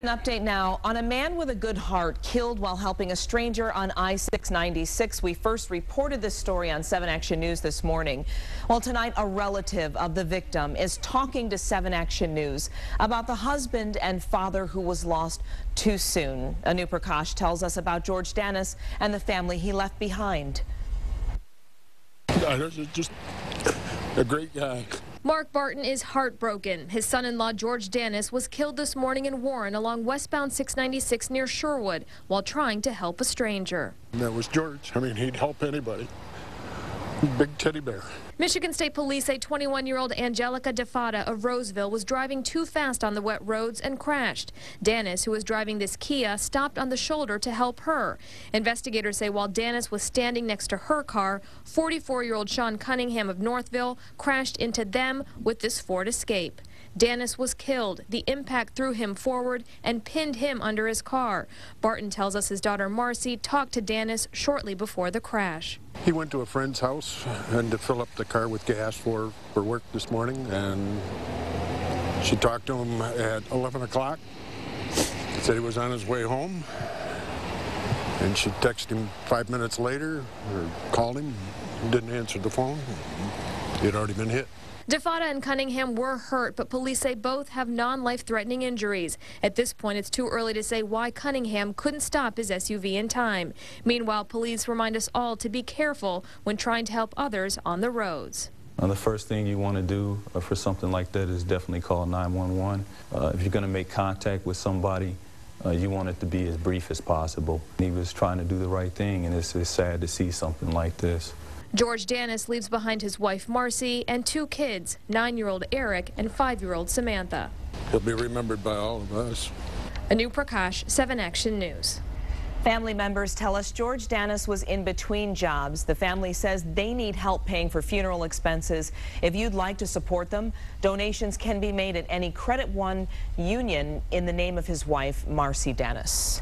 An update now on a man with a good heart killed while helping a stranger on I-696. We first reported this story on 7 Action News this morning. Well, tonight a relative of the victim is talking to 7 Action News about the husband and father who was lost too soon. Anu Prakash tells us about George Danis and the family he left behind. Just a great guy. Mark Barton is heartbroken. His son-in-law George Danis was killed this morning in Warren along westbound 696 near Sherwood while trying to help a stranger. That was George. I mean, he'd help anybody. Big teddy bear. Michigan State Police say 21-year-old Angelica DeFada of Roseville was driving too fast on the wet roads and crashed. Danis, who was driving this Kia, stopped on the shoulder to help her. Investigators say while Danis was standing next to her car, 44-year-old Sean Cunningham of Northville crashed into them with this Ford Escape. Danis was killed. The impact threw him forward and pinned him under his car. Barton tells us his daughter Marcy talked to Danis shortly before the crash. He went to a friend's house and to fill up the car with gas for work this morning, and she talked to him at 11 o'clock. Said he was on his way home, and she texted him 5 minutes later, or called him, didn't answer the phone. He had already been hit. DeFada and Cunningham were hurt, but police say both have non-life-threatening injuries. At this point, it's too early to say why Cunningham couldn't stop his SUV in time. Meanwhile, police remind us all to be careful when trying to help others on the roads. The first thing you want to do for something like that is definitely call 911. If you're going to make contact with somebody, you want it to be as brief as possible. He was trying to do the right thing, and it's sad to see something like this. George Danis leaves behind his wife Marcy and 2 kids, 9-year-old Eric and 5-year-old Samantha. He'll be remembered by all of us. Anu Prakash, 7 Action News. Family members tell us George Danis was in between jobs. The family says they need help paying for funeral expenses. If you'd like to support them, donations can be made at any Credit One union in the name of his wife, Marcy Danis.